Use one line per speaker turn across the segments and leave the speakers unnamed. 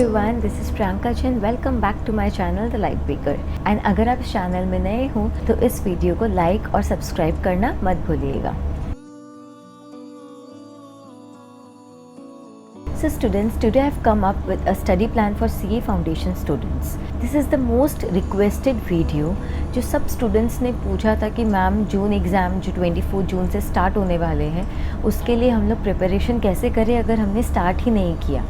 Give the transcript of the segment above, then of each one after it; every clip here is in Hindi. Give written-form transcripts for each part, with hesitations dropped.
Everyone, this is Priyanka Jain. Welcome back to my channel the light baker. And अगर आप इस चैनल में नए हो तो इस वीडियो को लाइक और सब्सक्राइब करना मत भूलिएगा। So students, today I have come up with a study plan for CA Foundation students. This is the most requested video जो सब स्टूडेंट्स ने पूछा था कि मैम जून एग्ज़ाम जो 24 जून से स्टार्ट होने वाले हैं उसके लिए हम लोग प्रिपरेशन कैसे करें अगर हमने स्टार्ट ही नहीं किया।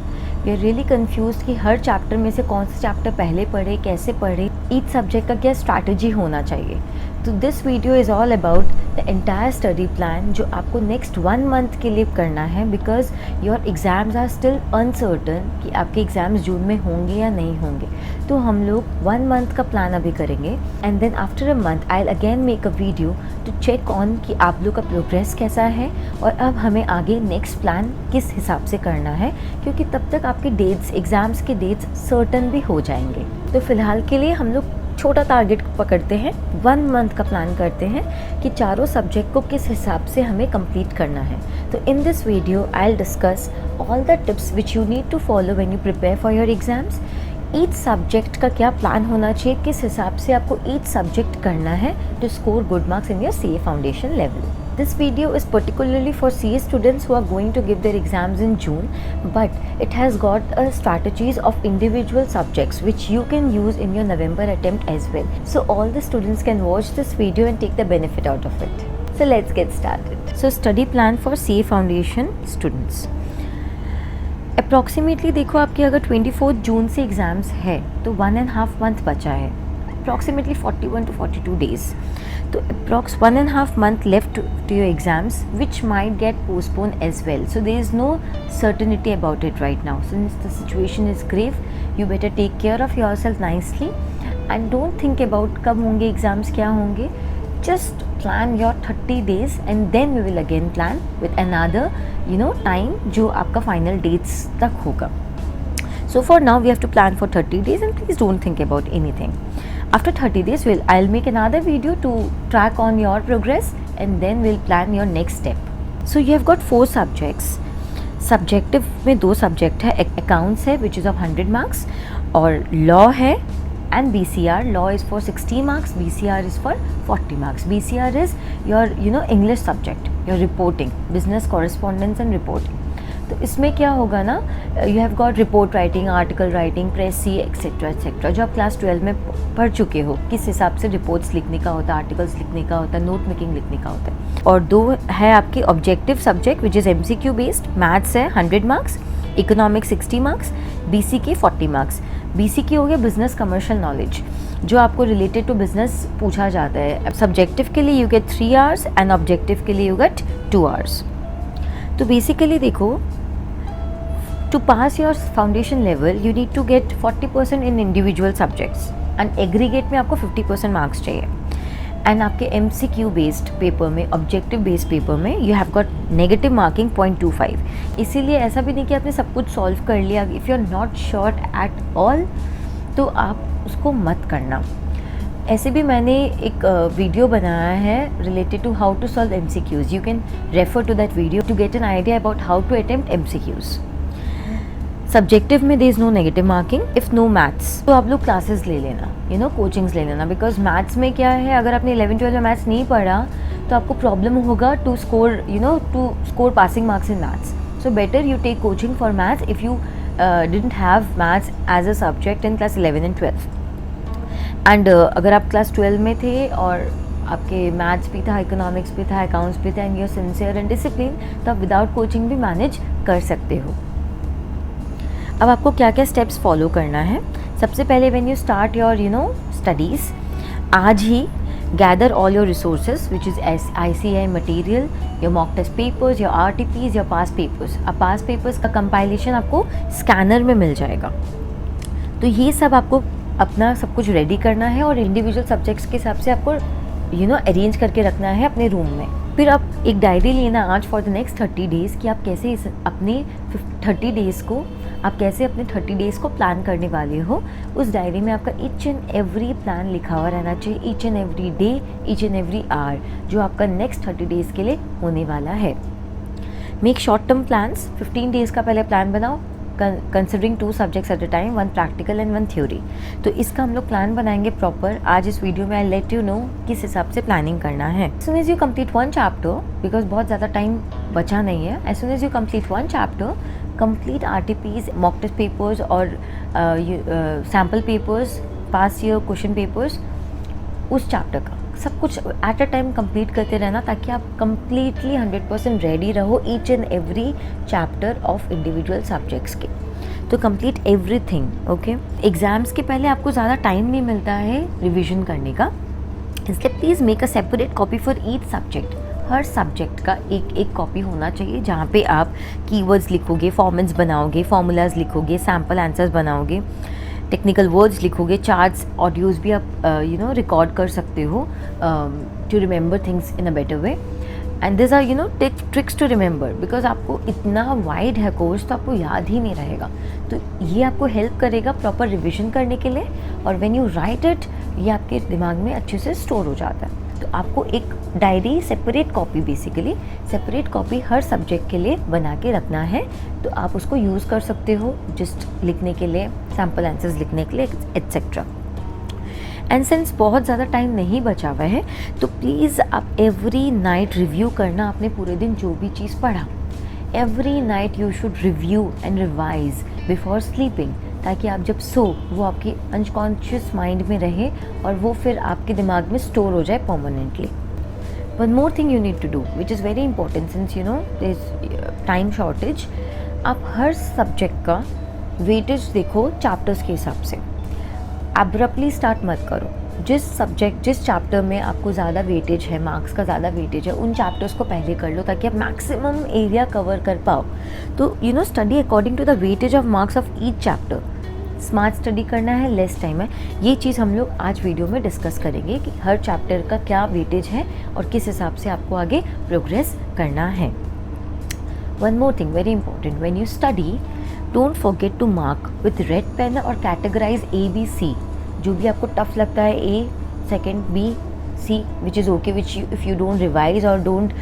वी आर रियली कन्फ्यूज कि हर चैप्टर में से कौन सा चैप्टर पहले पढ़े, कैसे पढ़े, ईच सब्जेक्ट का क्या स्ट्रैटेजी होना चाहिए। तो this video is all about the entire study plan जो आपको नेक्स्ट 1 मंथ के लिए करना है, because your exams are still uncertain कि आपके एग्ज़ाम्स जून में होंगे या नहीं होंगे। तो हम लोग 1 मंथ का प्लान अभी करेंगे and then after a month I will again make a video to check on कि आप लोग का प्रोग्रेस कैसा है और अब हमें आगे नेक्स्ट प्लान किस हिसाब से करना है, क्योंकि तब तक आपके डेट्स, एग्ज़ाम्स के डेट्स सर्टन भी हो जाएंगे। तो फ़िलहाल के लिए हम लोग छोटा टारगेट पकड़ते हैं, 1 मंथ का प्लान करते हैं कि चारों सब्जेक्ट को किस हिसाब से हमें कंप्लीट करना है। तो in this video I will discuss all the tips which you need to follow when you prepare for your exams. Each subject का क्या प्लान होना चाहिए, किस हिसाब से आपको ईच सब्जेक्ट करना है to score good marks in your CA foundation level. This video is particularly for CA students who are going to give their exams in June, but it has got strategies of individual subjects which you can use in your November attempt as well. So all the students can watch this video and take the benefit out of it. So let's get started. So study plan for CA Foundation students. Approximately देखो आपके अगर 24 जून से एग्ज़ाम्स है तो 1.5 मंथ बचा है, approximately 41 to 42 days. So approx 1.5 month left to your exams, which might get postponed as well. So there is no certainty about it right now. Since the situation is grave, you better take care of yourself nicely and don't think about कब होंगे एग्ज़ाम्स, क्या होंगे. Just plan your 30 days and then we will again plan with another time जो आपका final dates तक होगा. So for now we have to plan for 30 days and please don't think about anything. After 30 days I'll make another video to track on your progress and then we'll plan your next step. So you have got 4 subjects. Subjective में 2 subject है, accounts है which is of 100 marks और law है and BCR. Law is for 60 marks, BCR is for 40 marks. BCR is your English subject, your reporting, business correspondence and reporting. तो इसमें क्या होगा ना, you have got report writing, article writing, precis etcetera etcetera, जो आप क्लास 12 में पढ़ चुके हो किस हिसाब से रिपोर्ट्स लिखने का होता है, आर्टिकल्स लिखने का होता है, नोट मेकिंग लिखने का होता है। और 2 है आपके objective subject which is MCQ based. Maths है 100 marks, economics 60 marks, BCK 40 marks. BCK हो गया बिजनेस कमर्शियल नॉलेज, जो आपको रिलेटेड टू बिजनेस पूछा जाता है। सब्जेक्टिव के लिए you get 3 hours and objective के लिए यू गेट 2 आवर्स। तो बेसिकली देखो, to pass your foundation level you need to get 40% in individual subjects and aggregate में आपको 50% मार्क्स चाहिए। एंड आपके MCQ बेस्ड पेपर में, ऑब्जेक्टिव बेस्ड पेपर में you have got negative marking 0.25। इसीलिए ऐसा भी नहीं कि आपने सब कुछ सॉल्व कर लिया। If you are not sure at all तो आप उसको मत करना। ऐसे भी मैंने एक वीडियो बनाया है related to how to solve MCQs. You can refer to that video to get an idea about how to attempt MCQs. Subjective में there is no negative marking if no maths, तो आप लोग क्लासेस ले लेना, कोचिंग्स ले लेना, बिकॉज मैथ्स में क्या है, अगर आपने 11-12 में मैथ्स नहीं पढ़ा तो आपको प्रॉब्लम होगा to score passing marks in maths. So better you take coaching for maths if you didn't have maths as a subject in class 11 and 12. And अगर आप क्लास 12 में थे और आपके मैथ्स भी था, इकोनॉमिक्स भी था, अकाउंट्स भी था and you are sincere and discipline, तो आप विदाउट कोचिंग भी मैनेज कर सकते हो. अब आपको क्या क्या स्टेप्स फॉलो करना है. सबसे पहले when you start your studies, आज ही gather all your resources which is ICAI material, your mock test papers, your RTPs, your past papers. अब पास पेपर्स का कंपाइलेशन आपको स्कैनर में मिल जाएगा. तो ये सब आपको अपना सब कुछ रेडी करना है और इंडिविजुअल सब्जेक्ट्स के हिसाब से आपको अरेंज करके रखना है अपने रूम में. फिर आप एक डायरी लेना आज फॉर द नेक्स्ट 30 डेज़ कि आप कैसे अपने 30 डेज़ को अपने 30 डेज़ को प्लान करने वाले हो. उस डायरी में आपका ईच एंड एवरी प्लान लिखा हुआ रहना चाहिए, each and every day, each and every hour, जो आपका नेक्स्ट 30 डेज़ के लिए होने वाला है. Make short term plans. 15 days का पहले प्लान बनाओ, considering 2 subjects at a time, 1 practical and 1 theory. तो इसका हम लोग प्लान बनाएंगे प्रॉपर। आज इस वीडियो में आई लेट यू नो किस हिसाब से प्लानिंग करना है। As soon as you complete 1 chapter, because बहुत ज़्यादा टाइम बचा नहीं है, as soon as you complete 1 chapter, complete RTPs, mock test papers और sample papers, past year question papers, उस चैप्टर का सब कुछ एट अ टाइम कंप्लीट करते रहना, ताकि आप कंप्लीटली 100% रेडी रहो each and every chapter of individual subjects के। तो कंप्लीट एवरीथिंग, ओके। एग्ज़ाम्स के पहले आपको ज़्यादा टाइम नहीं मिलता है रिविजन करने का, इसलिए please make a separate copy for each subject. Her subject का एक एक कॉपी होना चाहिए, जहाँ पे आप कीवर्ड्स लिखोगे, फॉर्मेट्स बनाओगे, फॉर्मूलाज लिखोगे, सैम्पल आंसर्स बनाओगे, टेक्निकल वर्ड्स लिखोगे, चार्ट्स, ऑडियोज़ भी आप रिकॉर्ड कर सकते हो to remember things in a better way. And this are tricks to remember, because आपको इतना वाइड है कोर्स, तो आपको याद ही नहीं रहेगा। तो ये आपको हेल्प करेगा प्रॉपर रिविजन करने के लिए, और व्हेन यू राइट इट, ये आपके दिमाग में अच्छे से स्टोर हो जाता है। तो आपको एक diary, separate copy, basically separate copy हर सब्जेक्ट के लिए बना के रखना है। तो आप उसको यूज़ कर सकते हो जस्ट लिखने के लिए, सैम्पल आंसर्स लिखने के लिए, एट्सेट्रा। एंड सिंस बहुत ज़्यादा टाइम नहीं बचा हुआ है, तो प्लीज़ आप एवरी नाइट रिव्यू करना आपने पूरे दिन जो भी चीज़ पढ़ा। Every night you should review and revise before sleeping, ताकि आप जब सो वो आपकी अनकॉन्शियस माइंड में रहे और वो फिर आपके दिमाग में स्टोर हो जाए permanently. One more thing you need to do which is very important, since you know there is time shortage, आप हर सब्जेक्ट का वेटेज देखो चैप्टर्स के हिसाब से। एब्रप्टली स्टार्ट मत करो। जिस चैप्टर में आपको ज़्यादा वेटेज है, मार्क्स का ज़्यादा वेटेज है, उन चैप्टर्स को पहले कर लो, ताकि आप मैक्सिमम एरिया कवर कर पाओ। तो study according to the weightage of marks of each chapter. Smart study करना है, लेस टाइम है, ये चीज़ हम लोग आज वीडियो में डिस्कस करेंगे कि हर चैप्टर का क्या वेटेज है और किस हिसाब से आपको आगे प्रोग्रेस करना है। One more thing very important, when you study don't forget to mark with red pen और कैटेगराइज ABC, जो भी आपको टफ लगता है, A, second, B, C, which is okay, which if you don't revise और don't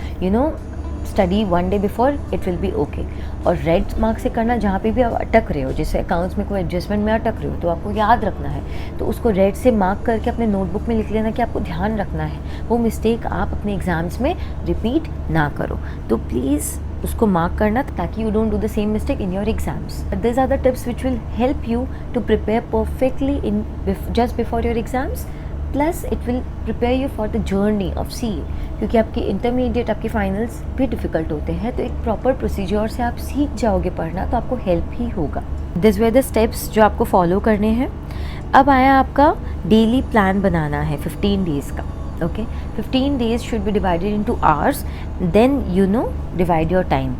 study 1 day before, it will be okay. और रेड मार्क से करना जहाँ पे भी आप अटक रहे हो, जैसे अकाउंट्स में कोई एडजस्टमेंट में अटक रहे हो, तो आपको याद रखना है, तो उसको रेड से मार्क करके अपने नोटबुक में लिख लेना कि आपको ध्यान रखना है, वो मिस्टेक आप अपने एग्ज़ाम्स में रिपीट ना करो। तो प्लीज़ उसको मार्क करना, ताकि you don't do the same mistake in your exams. This are the tips which will help you to prepare perfectly in just before your exams, plus it will prepare you for the journey of CA, क्योंकि आपके इंटरमीडिएट, आपके फाइनल्स भी डिफ़िकल्ट होते हैं। तो एक प्रॉपर प्रोसीजर से आप सीख जाओगे पढ़ना, तो आपको हेल्प ही होगा। दिस वे द स्टेप्स जो आपको फॉलो करने हैं। अब आया आपका डेली प्लान बनाना है 15 डेज़ का, okay. 15 days should be divided into hours, then divide your time,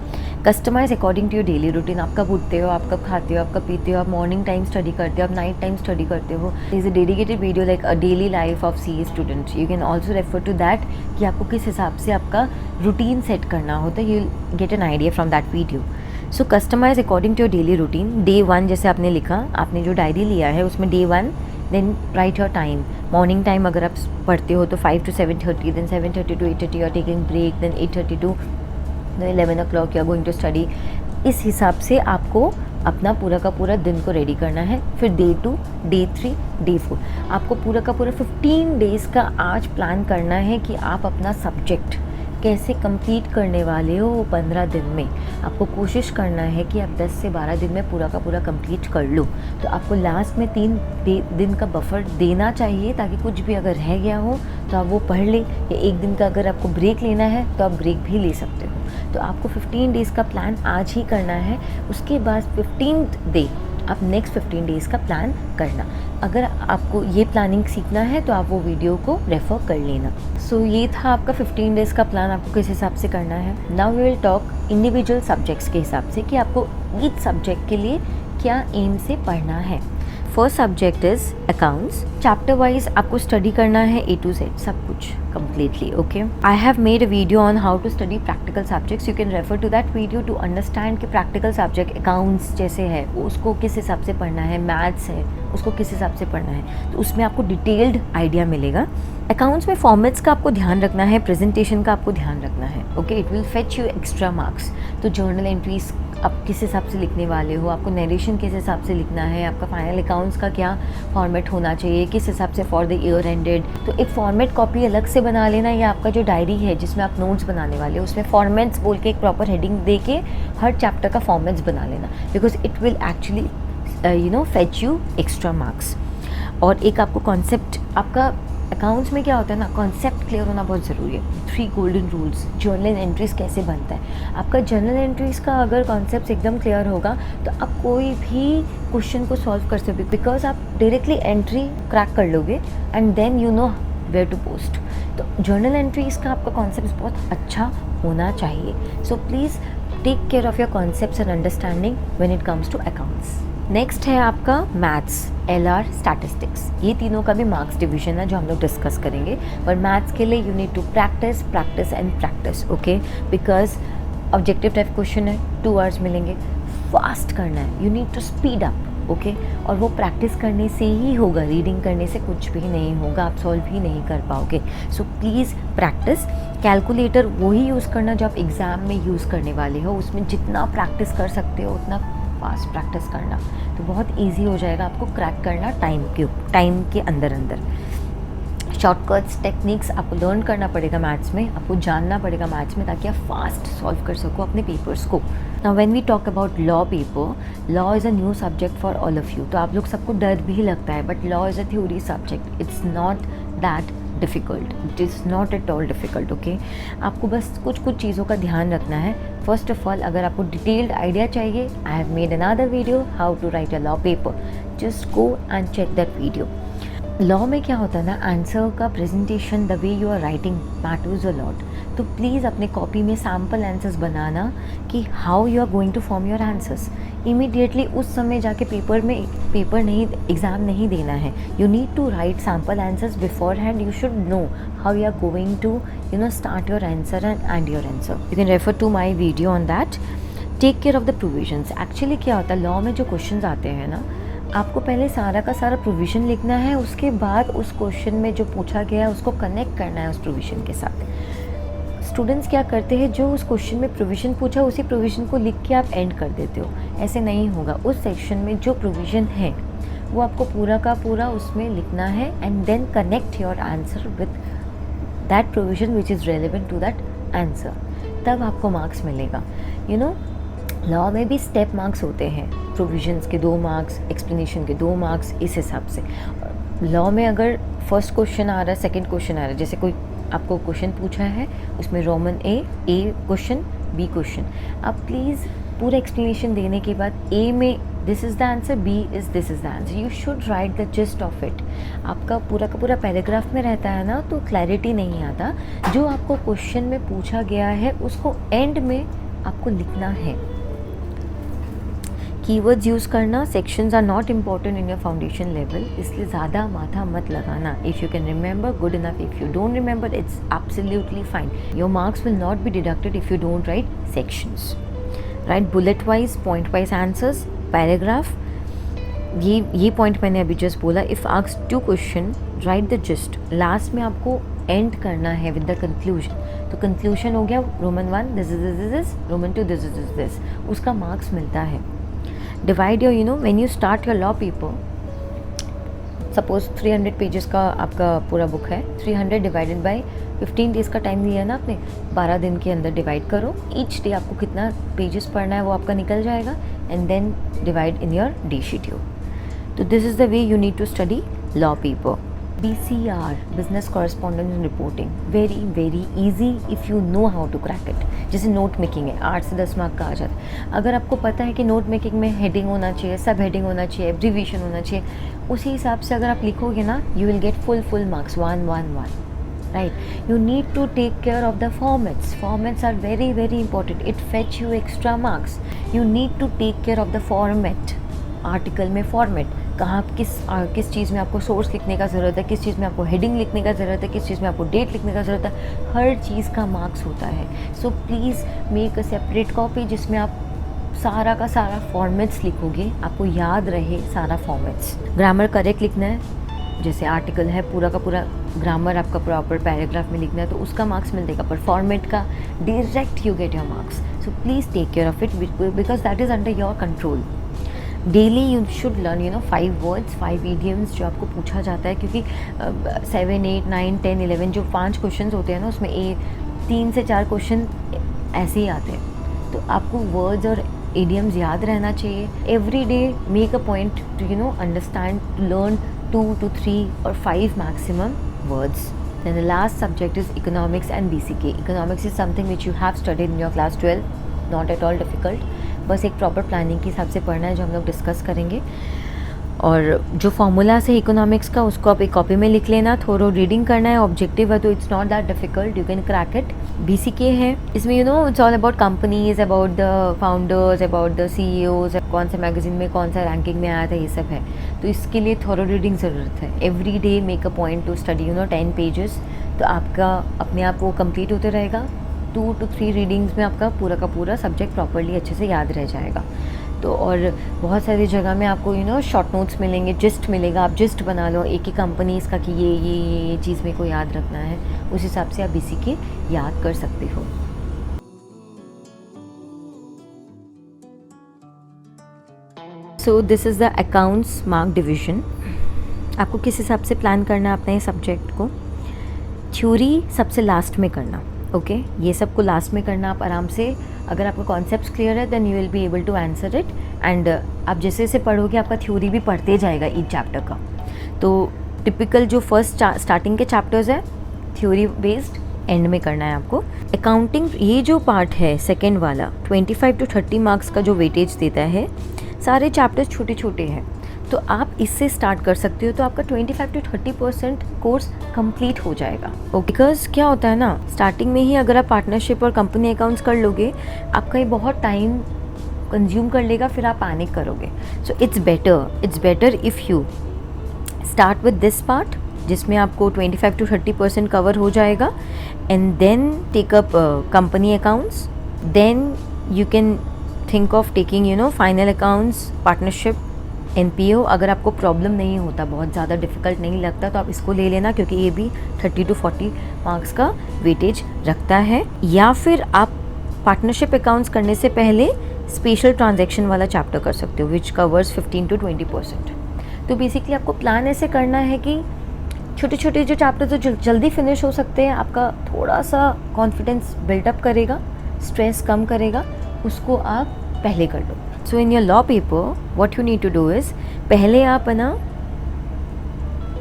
customize according to your daily routine। आप कब उठते हो, आप कब खाते हो, आप कब पीते हो, आप मॉर्निंग टाइम स्टडी करते हो, आप नाइट टाइम स्टडी करते हो। Is a dedicated video like a daily life of CA student, you can also refer to that, कि आपको किस हिसाब से आपका रूटीन सेट करना होता है, you will get an idea from that video. So customize according to your daily routine. Day 1 जैसे आपने लिखा, आपने जो डायरी लिया है उसमें Day 1, then write your time. Morning time अगर आप पढ़ते हो तो 5 to 7:30, then 7:30 to 8:30 you are taking break, then 8:30 to 11 o'clock you are going to study. इस हिसाब से आपको अपना पूरा का पूरा दिन को रेडी करना है। फिर Day 2, Day 3, Day 4, आपको पूरा का पूरा 15 डेज़ का आज प्लान करना है कि आप अपना सब्जेक्ट कैसे कंप्लीट करने वाले हो वो 15 दिन में। आपको कोशिश करना है कि आप 10 से 12 दिन में पूरा का पूरा कंप्लीट कर लो। तो आपको लास्ट में 3 दिन का बफर देना चाहिए, ताकि कुछ भी अगर रह गया हो तो आप वो पढ़ लें, या एक दिन का अगर आपको ब्रेक लेना है तो आप ब्रेक भी ले सकते हो। तो आपको 15 डेज़ का प्लान आज ही करना है। उसके बाद 15th डे आप नेक्स्ट 15 डेज़ का प्लान करना। अगर आपको ये प्लानिंग सीखना है तो आप वो वीडियो को रेफ़र कर लेना। सो ये था आपका 15 डेज़ का प्लान, आपको किस हिसाब से करना है। Now we will talk individual subjects के हिसाब से, कि आपको ईच सब्जेक्ट के लिए क्या एम से पढ़ना है। First subject is accounts. Chapter wise आपको स्टडी करना है A to Z सब कुछ completely, okay? I have made a video on how to study practical subjects. You can refer to that video to understand कि practical subject accounts जैसे है उसको किस हिसाब से पढ़ना है, maths है उसको किस हिसाब से पढ़ना है, तो उसमें आपको डिटेल्ड आइडिया मिलेगा। अकाउंट्स में फॉर्मेट्स का आपको ध्यान रखना है, प्रेजेंटेशन का आपको ध्यान रखना है, okay? It will fetch you extra marks. तो जर्नल एंट्रीज आप किस हिसाब से लिखने वाले हो, आपको नरेशन किस हिसाब से लिखना है, आपका फाइनल अकाउंट्स का क्या फॉर्मेट होना चाहिए, किस हिसाब से फॉर द ईयर एंडेड। तो एक फॉर्मेट कॉपी अलग से बना लेना, या आपका जो डायरी है जिसमें आप नोट्स बनाने वाले हो उसमें फॉर्मेट्स बोल के एक प्रॉपर हेडिंग दे के हर चैप्टर का फॉर्मेट्स बना लेना, because it will actually fetch you extra marks. और एक आपको कॉन्सेप्ट, आपका अकाउंट्स में क्या होता है ना, कॉन्सेप्ट क्लियर होना बहुत ज़रूरी है। 3 गोल्डन रूल्स, जर्नल एंट्रीज कैसे बनता है, आपका जर्नल एंट्रीज का अगर कॉन्सेप्ट एकदम क्लियर होगा तो आप कोई भी क्वेश्चन को सॉल्व कर सकते, बिकॉज आप डायरेक्टली एंट्री क्रैक कर लोगे and then you know where to post. तो जर्नल एंट्रीज का आपका कॉन्सेप्ट बहुत अच्छा होना चाहिए। So please take care of your concepts and understanding when it comes to accounts. Next है आपका मैथ्स, LR, स्टैटिस्टिक्स। ये तीनों का भी मार्क्स डिवीजन है जो हम लोग डिस्कस करेंगे। पर मैथ्स के लिए you need to practice practice and practice, okay, because objective type question है, 2 आवर्स मिलेंगे, फास्ट करना है, you need to speed up, okay. और वो प्रैक्टिस करने से ही होगा, रीडिंग करने से कुछ भी नहीं होगा, आप सॉल्व ही नहीं कर पाओगे। So please practice. कैलकुलेटर वही यूज़ करना जो आप एग्ज़ाम में यूज़ करने वाले हो, उसमें जितना प्रैक्टिस कर सकते हो उतना फास्ट प्रैक्टिस करना, तो बहुत इजी हो जाएगा आपको क्रैक करना टाइम के अंदर। शॉर्टकट्स, टेक्निक्स आपको लर्न करना पड़ेगा मैथ्स में, आपको जानना पड़ेगा मैथ्स में, ताकि आप फास्ट सॉल्व कर सको अपने पेपर्स को। Now when we talk about law paper, law is a new subject for all of you. तो आप लोग सबको डर भी लगता है, but law is a theory subject, it's not that difficult, it is not at all difficult, okay. आपको बस कुछ चीज़ों का ध्यान रखना है। फर्स्ट ऑफ ऑल, अगर आपको डिटेल्ड आइडिया चाहिए, I have made another video how to write a law paper, just go and check that video. Law में क्या होता है ना, आंसर का presentation, the way you are writing matters a lot. तो प्लीज़ अपने कॉपी में सैम्पल आंसर्स बनाना कि how you are going to form your answers. Immediately उस समय जाके एग्ज़ाम नहीं देना है। You need to write sample answers before hand, you should know how you are going to start your answer and your answer. You can refer to my video on that. Take care of the provisions. Actually क्या होता है, लॉ में जो क्वेश्चन आते हैं ना, आपको पहले सारा का सारा प्रोविज़न लिखना है, उसके बाद उस क्वेश्चन में जो पूछा गया है उसको कनेक्ट करना है उस प्रोविज़न के साथ। स्टूडेंट्स क्या करते हैं, जो उस क्वेश्चन में प्रोविज़न पूछा उसी प्रोविज़न को लिख के आप एंड कर देते हो, ऐसे नहीं होगा। उस सेक्शन में जो प्रोविज़न है वो आपको पूरा का पूरा उसमें लिखना है and then connect your answer with that provision which is relevant to that answer, तब आपको मार्क्स मिलेगा। लॉ में भी स्टेप मार्क्स होते हैं, प्रोविजंस के 2 मार्क्स, एक्सप्लेनेशन के 2 मार्क्स, इस हिसाब से। लॉ में अगर फर्स्ट क्वेश्चन आ रहा है, सेकंड क्वेश्चन आ रहा है, जैसे कोई आपको क्वेश्चन पूछा है, उसमें roman A question, B question, आप प्लीज़ पूरा एक्सप्लेनेशन देने के बाद ए में this is the answer, B is this is the answer, you should write the gist of it. आपका पूरा का पूरा पैराग्राफ में रहता है ना, तो क्लैरिटी नहीं आता। जो आपको क्वेश्चन में पूछा गया है उसको एंड में आपको लिखना है। कीवर्ड्स यूज़ करना, sections are not important in your foundation level, इसलिए ज़्यादा माथा मत लगाना। If you can remember, good enough. If you don't remember, it's absolutely fine. Your marks will not be deducted if you don't write sections. Write bullet wise, point wise answers, paragraph. ये पॉइंट मैंने अभी जस्ट बोला। If asked 2 question, write the gist. Last में आपको एंड करना है विद द कंक्लूजन। तो कंक्लूजन हो गया Roman 1 this is, Roman 2 this is this, उसका मार्क्स मिलता है। Divide your when you start your law paper, suppose 300 pages का आपका पूरा बुक है, 300 डिवाइडेड बाय 15 डेज़ का टाइम दिया है ना आपने, 12 दिन के अंदर डिवाइड करो। ईच डे आपको कितना पेजेस पढ़ना है वो आपका निकल जाएगा, and then divide in your day schedule. तो this is the way you need to study law paper. BCR, business correspondence and reporting, very easy if you know how to crack it. जैसे नोट मेकिंग है, 8 से 10 मार्क का आ जाता है। अगर आपको पता है कि नोट मेकिंग में हेडिंग होना चाहिए, सब हेडिंग होना चाहिए, एब्रीविएशन होना चाहिए, उसी हिसाब से अगर आप लिखोगे ना, you will get full marks 1 1 1, right? You need to take care of the formats. Formats are very important. It fetch you extra marks. You need to take care of the format. Article में फॉर्मेट, कहाँ किस चीज़ में आपको सोर्स लिखने का ज़रूरत है, किस चीज़ में आपको हेडिंग लिखने का ज़रूरत है, किस चीज़ में आपको डेट लिखने का ज़रूरत है, हर चीज़ का मार्क्स होता है। So please make a separate copy जिसमें आप सारा का सारा फॉर्मेट्स लिखोगे, आपको याद रहे सारा फॉर्मेट्स। ग्रामर करेक्ट लिखना है, जैसे आर्टिकल है पूरा का पूरा ग्रामर आपका प्रॉपर पैराग्राफ में लिखना है तो उसका मार्क्स मिलेगा, पर फॉर्मेट का direct you get your marks. So please take care of it because that is under your control. Daily you should learn 5 words 5 idioms जो आपको पूछा जाता है, क्योंकि 7, 8, 9, 10, 11 जो 5 क्वेश्चन होते हैं ना, उसमें 3 से 4 क्वेश्चन ऐसे ही आते हैं. तो आपको वर्ड्स और idioms याद रहना चाहिए. Every day make a point two understand, learn 2 to 3 or 5 maximum words. Then the last subject is economics and BCK. Economics is something which you have studied in your class 12, not at all difficult. बस एक प्रॉपर प्लानिंग के हिसाब से पढ़ना है जो हम लोग डिस्कस करेंगे. और जो फॉर्मूलास है इकोनॉमिक्स का उसको आप एक कॉपी में लिख लेना, थोड़ा रीडिंग करना है, ऑब्जेक्टिव है तो it's not that difficult, you can crack it. BCK है, इसमें it's all about companies, about the founders, about the CEOs, कौन से मैगजीन में कौन सा रैंकिंग में आया था, ये सब है. तो इसके लिए थोड़ा रीडिंग ज़रूरत है. Every day make a point two study 10 pages, तो आपका अपने आप वो कंप्लीट होते रहेगा. 2 to 3 रीडिंग्स में आपका पूरा का पूरा सब्जेक्ट प्रॉपरली अच्छे से याद रह जाएगा. तो और बहुत सारी जगह में आपको शॉर्ट नोट्स मिलेंगे, जिस्ट मिलेगा, आप जिस्ट बना लो एक ही कंपनीज़ का कि ये चीज़ मेरे को याद रखना है, उस हिसाब से आप BCK याद कर सकते हो. So this is the accounts mark division. आपको किस हिसाब से प्लान करना है अपने इस को. थ्योरी सबसे लास्ट में करना, ओके ये सब को लास्ट में करना. आप आराम से, अगर आपका कॉन्सेप्ट्स क्लियर है then you will be able to answer it. And आप जैसे जैसे पढ़ोगे आपका थ्योरी भी पढ़ते जाएगा ईच चैप्टर का. तो टिपिकल जो फर्स्ट स्टार्टिंग के चैप्टर्स है थ्योरी बेस्ड, एंड में करना है आपको. अकाउंटिंग ये जो पार्ट है सेकेंड वाला 25 to 30 मार्क्स का जो वेटेज देता है, सारे चैप्टर्स छोटे छोटे हैं तो आप इससे स्टार्ट कर सकते हो. तो आपका 25 to 30% कोर्स कंप्लीट हो जाएगा. ओके, बिकॉज क्या होता है ना, स्टार्टिंग में ही अगर आप पार्टनरशिप और कंपनी अकाउंट्स कर लोगे आपका ये बहुत टाइम कंज्यूम कर लेगा, फिर आप पैनिक करोगे. So it's better if you start with this part जिसमें आपको 25 to 30% कवर हो जाएगा, and then take up company accounts. Then you can think of taking final accounts, partnership, NPO. अगर आपको प्रॉब्लम नहीं होता, बहुत ज़्यादा डिफ़िकल्ट नहीं लगता, तो आप इसको ले लेना क्योंकि ये भी 30 to 40 मार्क्स का वेटेज रखता है. या फिर आप पार्टनरशिप अकाउंट्स करने से पहले स्पेशल ट्रांजैक्शन वाला चैप्टर कर सकते हो विच कवर्स 15 to 20%. तो बेसिकली आपको प्लान ऐसे करना है कि छोटे छोटे जो चैप्टर जो जल्दी फिनिश हो सकते हैं, आपका थोड़ा सा कॉन्फिडेंस बिल्डअप करेगा, स्ट्रेस कम करेगा, उसको आप पहले कर लो. So in your law paper what you need to do is, पहले आप है ना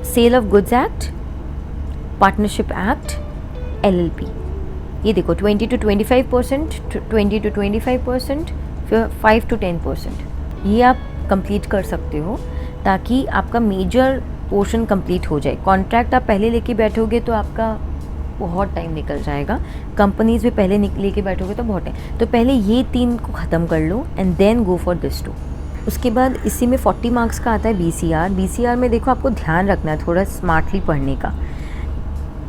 sale of goods act, partnership act, LLP, ये देखो 20 to 25%, 20 to 25%, फिर 5 to 10%, ये आप कंप्लीट कर सकते हो ताकि आपका मेजर पोर्शन कंप्लीट हो जाए. कॉन्ट्रैक्ट आप पहले लेके बैठोगे तो आपका बहुत टाइम निकल जाएगा. कंपनीज भी पहले लेके बैठोगे तो बहुत टाइम. तो पहले ये 3 को ख़त्म कर लो and then go for this 2. उसके बाद इसी में 40 मार्क्स का आता है BCR में देखो आपको ध्यान रखना है थोड़ा स्मार्टली पढ़ने का.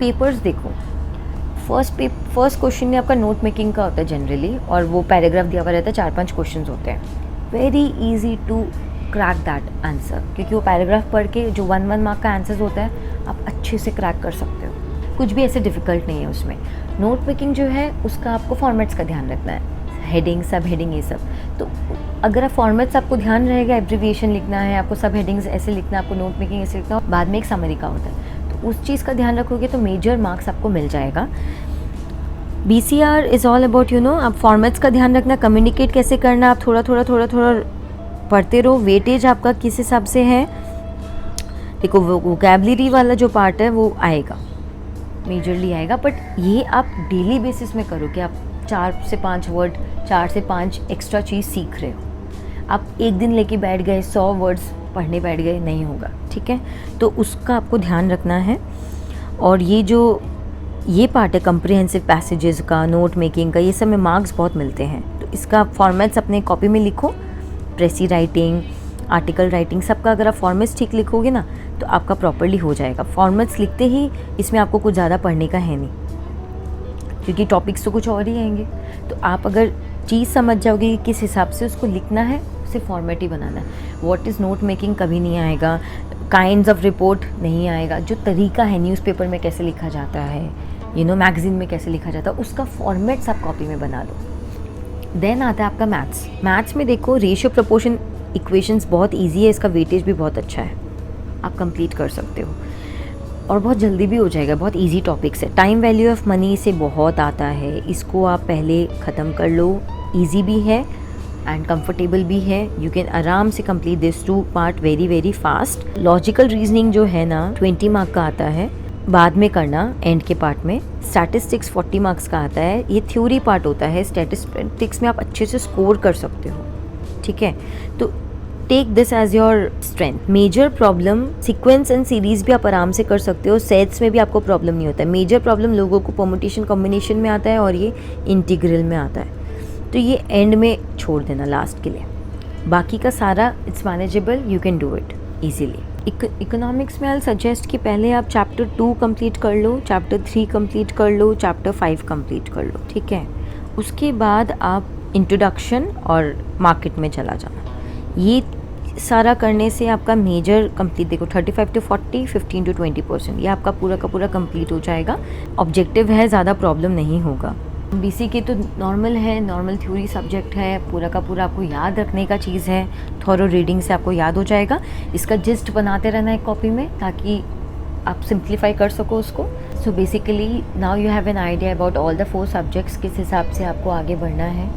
पेपर्स देखो, फर्स्ट क्वेश्चन में आपका नोट मेकिंग का होता है जनरली, और वो पैराग्राफ दिया हुआ रहता है, 4-5 क्वेश्चन होते हैं. Very easy to crack that answer, क्योंकि वो पैराग्राफ पढ़ के जो 1 मार्क का आंसर होता है आप अच्छे से क्रैक कर सकते हो. कुछ भी ऐसे डिफ़िकल्ट नहीं है उसमें. नोट मेकिंग जो है उसका आपको फॉर्मेट्स का ध्यान रखना है, हेडिंग, सब हेडिंग, ये सब. तो अगर आप फॉर्मेट्स आपको ध्यान रहेगा, एब्रिविएशन लिखना है आपको, सब हेडिंग्स ऐसे लिखना है आपको, नोट मेकिंग ऐसे लिखना, बाद में एक समरी का होता है, तो उस चीज़ का ध्यान रखोगे तो मेजर मार्क्स आपको मिल जाएगा. BCR इज़ ऑल अबाउट आप फॉर्मेट्स का ध्यान रखना, कम्युनिकेट कैसे करना, आप थोड़ा पढ़ते रहो. वेटेज आपका किस हिसाब से है देखो, वोकैबुलरी वाला जो पार्ट है वो आएगा, मेजरली आएगा, बट ये आप डेली बेसिस में करो कि आप 4 से 5 वर्ड, 4 से 5 एक्स्ट्रा चीज़ सीख रहे हो. आप एक दिन लेके बैठ गए 100 वर्ड्स पढ़ने बैठ गए, नहीं होगा, ठीक है. तो उसका आपको ध्यान रखना है. और ये पार्ट है कम्प्रिहेंसिव पैसेजेस का, नोट मेकिंग का, ये सब में मार्क्स बहुत मिलते हैं. तो इसका फॉर्मेट्स अपने कॉपी में लिखो, प्रेसी राइटिंग, आर्टिकल राइटिंग, सबका अगर आप फॉर्मेट्स ठीक लिखोगे ना तो आपका प्रॉपर्ली हो जाएगा. फॉर्मेट्स लिखते ही इसमें आपको कुछ ज़्यादा पढ़ने का है नहीं, क्योंकि टॉपिक्स तो कुछ और ही आएंगे. तो आप अगर चीज़ समझ जाओगे किस हिसाब से उसको लिखना है, उसे फॉर्मेट ही बनाना है. व्हाट इज़ नोट मेकिंग कभी नहीं आएगा, काइंड्स ऑफ रिपोर्ट नहीं आएगा, जो तरीका है न्यूज़पेपर में कैसे लिखा जाता है, मैगज़ीन में कैसे लिखा जाता है, उसका फॉर्मेट्स आप कॉपी में बना लो। देन आता है आपका मैथ्स में देखो रेशियो प्रोपोर्शन इक्वेशंस बहुत इजी है, इसका वेटेज भी बहुत अच्छा है, आप कंप्लीट कर सकते हो और बहुत जल्दी भी हो जाएगा, बहुत इजी टॉपिक्स है। टाइम वैल्यू ऑफ मनी से बहुत आता है, इसको आप पहले ख़त्म कर लो, इजी भी है एंड कंफर्टेबल भी है। यू कैन आराम से complete this 2 part very very fast. Logical reasoning जो है ना 20 मार्क का आता है, बाद में करना एंड के पार्ट में। स्टैटिस्टिक्स 40 मार्क्स का आता है, ये थ्योरी पार्ट होता है। स्टैटिस्टिक्स में आप अच्छे से स्कोर कर सकते हो, ठीक है। तो take this as your strength. Major problem sequence and series भी आप आराम से कर सकते हो, सेट्स में भी आपको प्रॉब्लम नहीं होता है। मेजर प्रॉब्लम लोगों को परमुटेशन कॉम्बिनेशन में आता है और ये इंटीग्रल में आता है, तो ये एंड में छोड़ देना लास्ट के लिए। बाकी का सारा it's manageable, you can do it easily. Economics में आई सजेस्ट कि पहले आप चैप्टर 2 कंप्लीट कर लो, चैप्टर 3 कंप्लीट कर लो, चैप्टर 5 कंप्लीट कर लो, ठीक है। उसके बाद आप इंट्रोडक्शन और मार्केट में चला जाना। ये सारा करने से आपका मेजर कंप्लीट, देखो 35 to 40, 15 to 20%, ये आपका पूरा का पूरा कंप्लीट हो जाएगा। ऑब्जेक्टिव है, ज़्यादा प्रॉब्लम नहीं होगा। बीसी के तो नॉर्मल है, नॉर्मल थ्योरी सब्जेक्ट है, पूरा का पूरा आपको याद रखने का चीज़ है, थॉरो रीडिंग से आपको याद हो जाएगा। इसका जिस्ट बनाते रहना है कॉपी में, ताकि आप सिंप्लीफाई कर सको उसको। So basically now you have an idea about all the 4 subjects, किस हिसाब से आपको आगे बढ़ना है।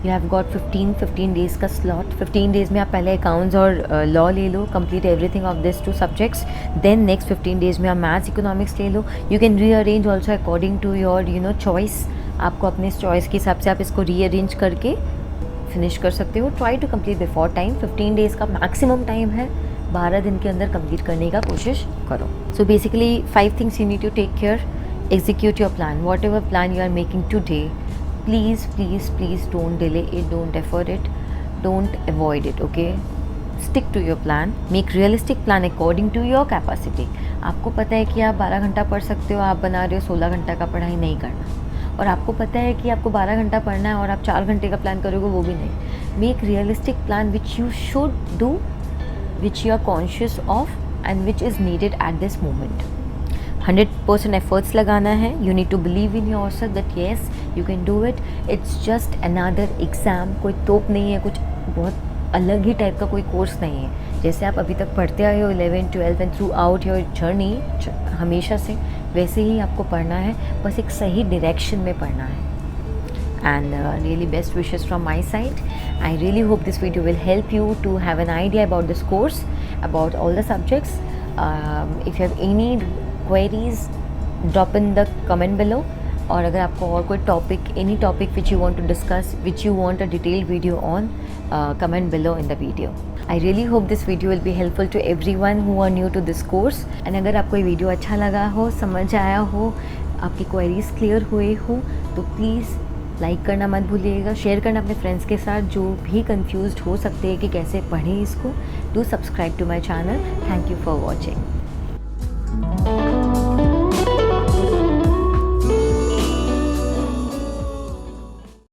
यू हैव गॉट 15 डेज़ का स्लॉट। 15 डेज़ में आप पहले अकाउंट्स और लॉ ले लो, complete everything of this 2 subjects. Then next 15 days में आप मैथ्स इकोनॉमिक्स ले लो। You can rearrange also according to your choice. आपको अपने चॉइस के हिसाब से आप इसको रीअरेंज करके फिनिश कर सकते हो। Try to complete before time. 15 days का मैक्सिमम टाइम है, 12 दिन के अंदर कंप्लीट करने का कोशिश करो। So basically 5 things you need to take care. Execute your plan, whatever plan you are making today, please please please don't delay it, don't defer it, don't avoid it, okay? Stick to your plan, make realistic plan according to your capacity. आपको पता है कि आप 12 घंटा पढ़ सकते हो, आप बना रहे हो 16 घंटा का पढ़ाई नहीं करना, और आपको पता है कि आपको 12 घंटा पढ़ना है और आप 4 घंटे का प्लान करोगे, वो भी नहीं। Make realistic plan which you should do, which you are conscious of and which is needed at this moment. 100% efforts लगाना है। You need to believe in yourself that yes you can do it. It's just another exam, कोई तोप नहीं है, कुछ बहुत अलग ही टाइप का कोई कोर्स नहीं है। जैसे आप अभी तक पढ़ते आए हो 11, 12 and through out your journey हमेशा से, वैसे ही आपको पढ़ना है, बस एक सही डायरेक्शन में पढ़ना है। And really best wishes from my side. I really hope this video will help you to have an idea about this course, about all the subjects. If you have any queries, drop in the comment below. और अगर आपको और कोई topic, any topic which you want to discuss, which you want a detailed video on, comment below in the video. I really hope this video will be helpful to everyone who are new to this course. And अगर आपको ये वीडियो अच्छा लगा हो, समझ आया हो, आपकी क्वेरीज क्लियर हुए हो, तो प्लीज़ लाइक करना मत भूलिएगा, शेयर करना अपने फ्रेंड्स के साथ जो भी कंफ्यूज्ड हो सकते हैं कि कैसे पढ़ें इसको। Do subscribe to my channel. Thank you for watching.